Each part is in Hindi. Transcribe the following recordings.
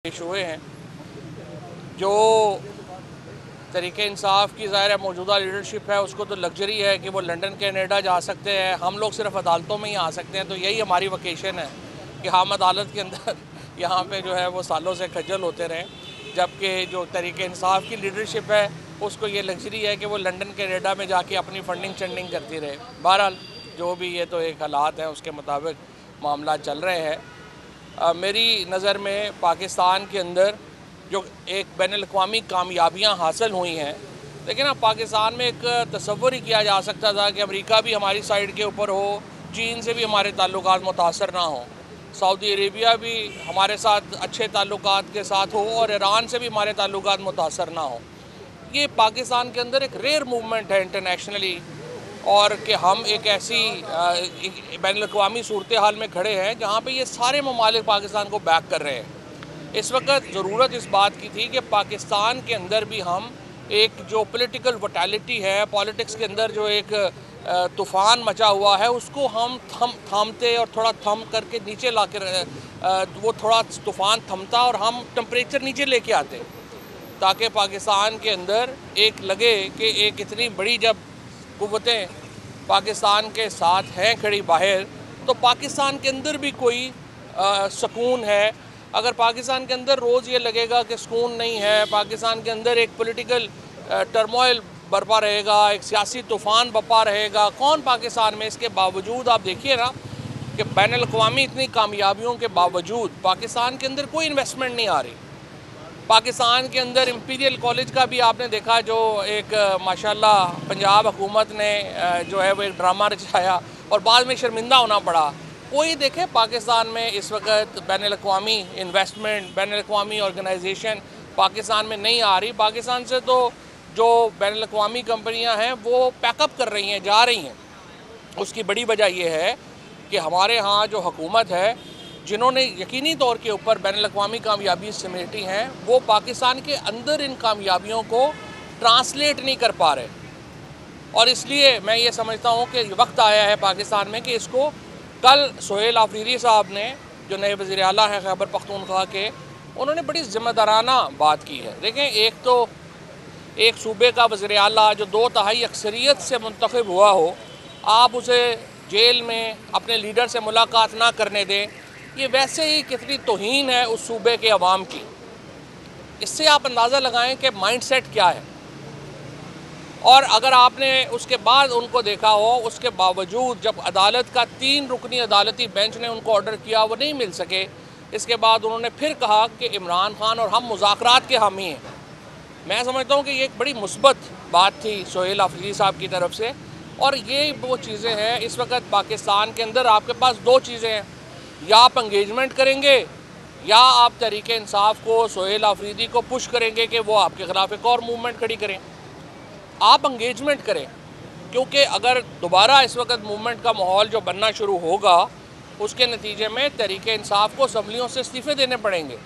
पेश हुए हैं जो तरीके इंसाफ की ज़ाहिर है मौजूदा लीडरशिप है, उसको तो लग्जरी है कि वो लंदन कनाडा जा सकते हैं। हम लोग सिर्फ अदालतों में ही आ सकते हैं। तो यही हमारी वोकेशन है कि हम अदालत के अंदर यहाँ पे जो है वो सालों से खज्जल होते रहें, जबकि जो तरीके इंसाफ की लीडरशिप है उसको ये लग्जरी है कि वो लंदन कनाडा में जाके अपनी फंडिंग चंडिंग करती रहे। बहरहाल जो भी ये तो एक हालात हैं, उसके मुताबिक मामला चल रहे हैं। मेरी नज़र में पाकिस्तान के अंदर जो एक बैनुल-अक़वामी कामयाबियाँ हासिल हुई हैं, लेकिन अब पाकिस्तान में एक तसव्वुर ही किया जा सकता था कि अमेरिका भी हमारी साइड के ऊपर हो, चीन से भी हमारे ताल्लुकात मुतासर ना हों, सऊदी अरेबिया भी हमारे साथ अच्छे ताल्लुकात के साथ हो और ईरान से भी हमारे ताल्लुकात मुतासर ना हों। ये पाकिस्तान के अंदर एक रेयर मूवमेंट है इंटरनेशनली, और कि हम एक ऐसी बैनुल-अक़वामी सूरत हाल में खड़े हैं जहाँ पे ये सारे ममालिक पाकिस्तान को बैक कर रहे हैं। इस वक्त ज़रूरत इस बात की थी कि पाकिस्तान के अंदर भी हम एक जो पॉलिटिकल वोटैलिटी है, पॉलिटिक्स के अंदर जो एक तूफ़ान मचा हुआ है, उसको हम थामते और थोड़ा थम करके नीचे ला कर वो थोड़ा तूफ़ान थमता और हम टेम्परेचर नीचे लेके आते, ताकि पाकिस्तान के अंदर एक लगे कि एक इतनी बड़ी जब कुव्वतें पाकिस्तान के साथ हैं खड़ी बाहर, तो पाकिस्तान के अंदर भी कोई सुकून है। अगर पाकिस्तान के अंदर रोज़ ये लगेगा कि सुकून नहीं है, पाकिस्तान के अंदर एक पॉलिटिकल टर्मोइल बरपा रहेगा, एक सियासी तूफ़ान बपा रहेगा, कौन पाकिस्तान में, इसके बावजूद आप देखिए ना कि बैनुल-अक़वामी इतनी कामयाबियों के बावजूद पाकिस्तान के अंदर कोई इन्वेस्टमेंट नहीं आ रही। पाकिस्तान के अंदर इंपीरियल कॉलेज का भी आपने देखा, जो एक माशाल्लाह पंजाब हुकूमत ने जो है वो एक ड्रामा रचाया और बाद में शर्मिंदा होना पड़ा। कोई देखे पाकिस्तान में इस वक्त बैनुल-अक़वामी इन्वेस्टमेंट, बैनुल-अक़वामी ऑर्गेनाइजेशन पाकिस्तान में नहीं आ रही। पाकिस्तान से तो जो बैनुल-अक़वामी कंपनियां हैं वो पैकअप कर रही हैं, जा रही हैं। उसकी बड़ी वजह यह है कि हमारे यहाँ जो हुकूमत है, जिन्होंने यकीनी तौर के ऊपर बैनुल-अक़वामी कामयाबी समेटी हैं, वो पाकिस्तान के अंदर इन कामयाबियों को ट्रांसलेट नहीं कर पा रहे। और इसलिए मैं ये समझता हूँ कि वक्त आया है पाकिस्तान में कि इसको, कल सोहेल आफरीदी साहब ने जो नए वज़ीर आला हैं खैबर पख्तूनख्वा के, उन्होंने बड़ी ज़िम्मेदाराना बात की है। देखें, एक तो एक सूबे का वज़ीर आला जो 2/3 अक्सरियत से मुंतखब हुआ हो, आप उसे जेल में अपने लीडर से मुलाकात ना करने दें, ये वैसे ही कितनी तौहीन है उस सूबे के अवाम की। इससे आप अंदाज़ा लगाएं कि माइंडसेट क्या है। और अगर आपने उसके बाद उनको देखा हो, उसके बावजूद जब अदालत का 3 रुकनी अदालती बेंच ने उनको ऑर्डर किया, वो नहीं मिल सके, इसके बाद उन्होंने फिर कहा कि इमरान खान और हम मुज़ाकरात के हामी हैं। मैं समझता हूँ कि ये एक बड़ी मुस्बत बात थी सोहेल आफरीदी साहब की तरफ से, और ये वो चीज़ें हैं। इस वक्त पाकिस्तान के अंदर आपके पास 2 चीज़ें हैं, या आप इंगेजमेंट करेंगे या आप तहरीक इंसाफ को, सोहेल आफरीदी को पुश करेंगे कि वो आपके ख़िलाफ़ एक और मूवमेंट खड़ी करें। आप इंगेजमेंट करें, क्योंकि अगर दोबारा इस वक्त मूवमेंट का माहौल जो बनना शुरू होगा, उसके नतीजे में तहरीक इंसाफ को असम्बलियों से इस्तीफ़े देने पड़ेंगे।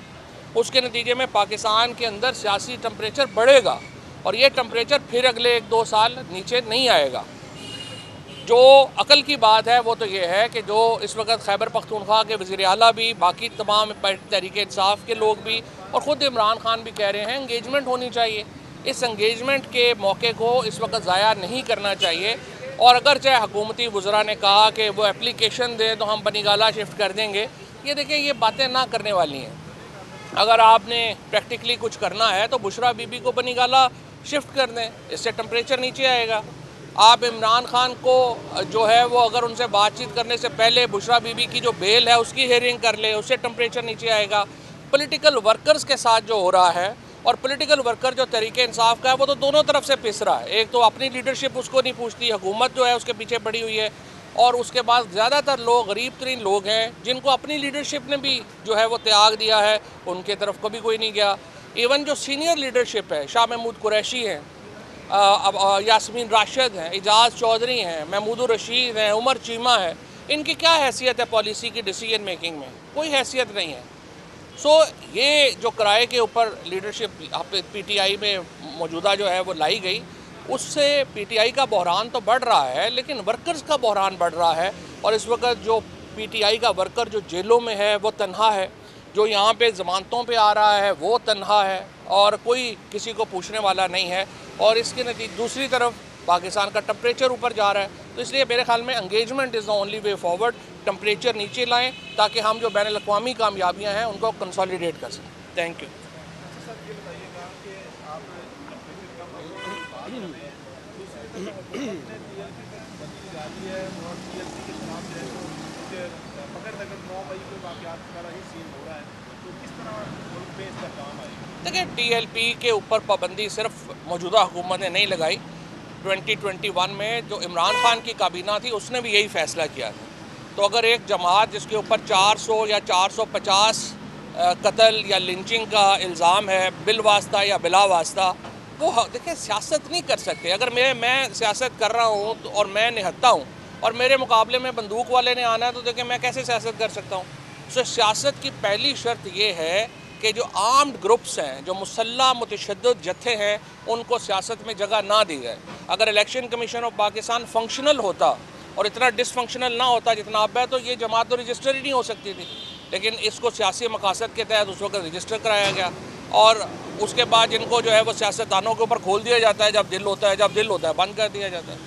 उसके नतीजे में पाकिस्तान के अंदर सियासी टेम्परेचर बढ़ेगा और ये टेम्परेचर फिर अगले 1-2 साल नीचे नहीं आएगा। जो अकल की बात है वो तो ये है कि जो इस वक्त खैबर पख्तूनख्वा के वज़ीर आला भी, बाकी तमाम तहरीक इंसाफ के लोग भी और ख़ुद इमरान खान भी कह रहे हैं इंगेजमेंट होनी चाहिए। इस इंगेजमेंट के मौके को इस वक्त ज़ाया नहीं करना चाहिए। और अगर चाहे हुकूमती वज़रा ने कहा कि वो एप्लीकेशन दें तो हम बनीगाला शिफ्ट कर देंगे, ये देखें, ये बातें ना करने वाली हैं। अगर आपने प्रैक्टिकली कुछ करना है तो बुशरा बीबी को बनीगाला शिफ्ट कर दें, इससे टेम्परेचर नीचे आएगा। आप इमरान खान को जो है वो अगर उनसे बातचीत करने से पहले बुशरा बीबी की जो बेल है उसकी हेयरिंग कर ले, उससे टेम्परेचर नीचे आएगा। पॉलिटिकल वर्कर्स के साथ जो हो रहा है, और पॉलिटिकल वर्कर जो तहरीक इंसाफ का है, वो तो दोनों तरफ से पिस रहा है। एक तो अपनी लीडरशिप उसको नहीं पूछती, हुकूमत जो है उसके पीछे पड़ी हुई है, और उसके बाद ज़्यादातर लोग गरीब तरीन लोग हैं जिनको अपनी लीडरशिप ने भी जो है वो त्याग दिया है, उनके तरफ कभी कोई नहीं गया। इवन जो सीनियर लीडरशिप है, शाह महमूद कुरैशी हैं, अब यास्मीन राशिद हैं, एजाज़ चौधरी हैं, महमूद रशीद हैं, उमर चीमा है, इनकी क्या हैसियत है पॉलिसी की डिसीजन मेकिंग में? कोई हैसियत नहीं है। ये जो किराए के ऊपर लीडरशिप PTI में मौजूदा जो है वो लाई गई, उससे PTI का बहरान तो बढ़ रहा है, लेकिन वर्कर्स का बहरान बढ़ रहा है। और इस वक्त जो PTI का वर्कर जो जेलों में है वो तनहा है, जो यहाँ पे ज़मानतों पे आ रहा है वो तन्हा है और कोई किसी को पूछने वाला नहीं है। और इसके नतीजे दूसरी तरफ पाकिस्तान का टेम्परेचर ऊपर जा रहा है। तो इसलिए मेरे ख्याल में engagement is the only way forward. Temperature नीचे लाएँ ताकि हम जो बैन अल-अक़वामी कामयाबियाँ हैं उनको कंसोलिडेट कर सकें। Thank you. देखिए, TLP के ऊपर पाबंदी सिर्फ मौजूदा हुकूमत ने नहीं लगाई। 2021 में जो इमरान खान की काबीना थी उसने भी यही फैसला किया था। तो अगर एक जमात जिसके ऊपर 400 या 450 कत्ल या लिंचिंग का इल्ज़ाम है बिल वास्ता या बिला वास्ता, वो देखिए सियासत नहीं कर सकते। अगर मैं सियासत कर रहा हूँ तो और मैं निहत्ता हूँ और मेरे मुकाबले में बंदूक वाले ने आना है तो देखिए मैं कैसे सियासत कर सकता हूँ। सो सियासत की पहली शर्त ये है कि जो आर्म्ड ग्रुप्स हैं, जो मुसल्लह मुतशद्दिद जत्थे हैं, उनको सियासत में जगह ना दी जाए। अगर election commission of Pakistan functional होता और इतना डिसफंक्शनल ना होता जितना अब है तो ये जमात तो रजिस्टर ही नहीं हो सकती थी। लेकिन इसको सियासी मकासद के तहत उस वक्त रजिस्टर कराया गया और उसके बाद जिनको जो है वो सियासतदानों के ऊपर खोल दिया जाता है जब दिल होता है बंद कर दिया जाता है।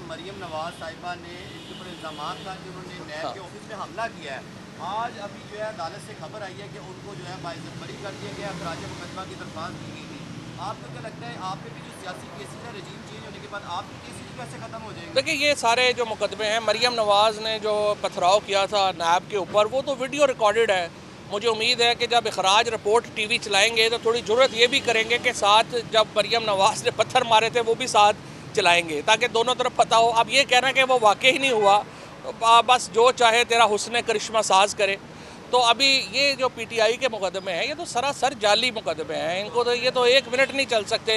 मरियम नवाज साहिबा ने इनके ऊपर इल्ज़ाम था कि उन्होंने नैब के ऑफिस में हमला किया है। आज अभी जो है अदालत से खबर आई है कि उनको जो है बाइज्जत बरी कर दिया गया, खराज मुकदमा की दरख्वास्त की गई थी। आपको क्या लगता है आपके भी जो सियासी केसेस है रजीम चेंज होने के बाद आपके केसेस कैसे ख़त्म हो जाएंगे? देखिए, ये सारे जो मुकदमे हैं, मरियम नवाज़ ने जो पथराव किया था नैब के ऊपर वो तो वीडियो रिकॉर्डेड है। मुझे उम्मीद है कि जब इखराज रिपोर्ट TV चलाएंगे तो थोड़ी ज़रूरत ये भी करेंगे कि साथ जब मरियम नवाज़ ने पत्थर मारे थे वो भी साथ चलाएंगे ताकि दोनों तरफ पता हो। अब ये कहना कि वो वाकई ही नहीं हुआ तो बस जो चाहे तेरा हुस्न करिश्मा साज करे। तो अभी ये जो PTI के मुकदमे हैं ये तो सरासर जाली मुकदमे हैं। इनको तो ये तो 1 मिनट नहीं चल सकते।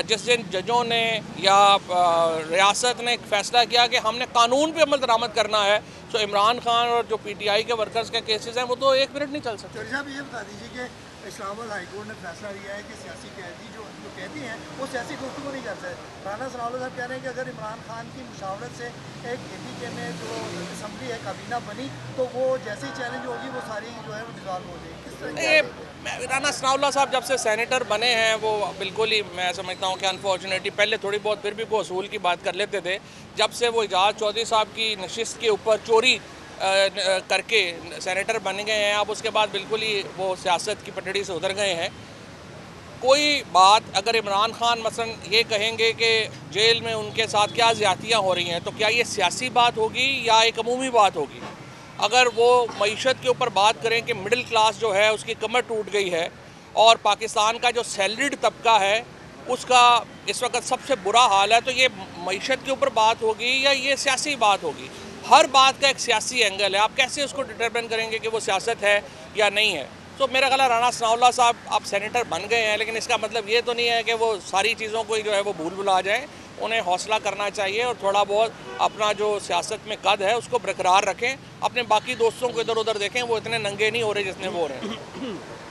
जिस दिन जजों ने या रियासत ने एक फ़ैसला किया कि हमने कानून पे अमल दरामद करना है तो इमरान खान और जो PTI के वर्कर्स के केसेस हैं वो तो 1 मिनट नहीं चल सकते। चौधरी साहब, ये बता दीजिए कि इस्लामाबाद हाई कोर्ट ने फैसला लिया है कि सियासी कैदी जो कैदी हैं वो सियासी गुफ्तगू नहीं कर सकते। राना सनाउल्लाह साहब कह रहे हैं कि अगर इमरान खान की मुशावरत से एक KPK में जो असम्बली है काबीना बनी तो वो जैसे ही चैलेंज होगी वो सारी जो है वो डिजॉल्व हो जाएगी। किस तरह राना सनाउल्लाह साहब जब से सेनेटर बने हैं वो बिल्कुल ही मैं समझता हूँ कि अनफॉर्चुनेटली पहले थोड़ी बहुत फिर भी वो असूल की बात कर लेते थे। जब से वो एजाज चौधरी साहब की नशिस्त के ऊपर चोरी करके सेनेटर बन गए हैं, अब उसके बाद बिल्कुल ही वो सियासत की पटड़ी से उतर गए हैं। कोई बात अगर इमरान खान मसलन ये कहेंगे कि जेल में उनके साथ क्या ज़्यादतियाँ हो रही हैं तो क्या ये सियासी बात होगी या एक अमूमी बात होगी? अगर वो मईशत के ऊपर बात करें कि मिडिल क्लास जो है उसकी कमर टूट गई है और पाकिस्तान का जो सैलरीड तबका है उसका इस वक्त सबसे बुरा हाल है, तो ये मईशत के ऊपर बात होगी या ये सियासी बात होगी? हर बात का एक सियासी एंगल है। आप कैसे उसको डिटरमिन करेंगे कि वो सियासत है या नहीं है? तो मेरा ख्याल राना सनाउल्लाह साहब आप सेनेटर बन गए हैं लेकिन इसका मतलब ये तो नहीं है कि वो सारी चीज़ों को जो है वो भूल भुला जाएँ। उन्हें हौसला करना चाहिए और थोड़ा बहुत अपना जो सियासत में कद है उसको बरकरार रखें। अपने बाकी दोस्तों को इधर उधर देखें, वो इतने नंगे नहीं हो रहे जितने वो हो रहे हैं।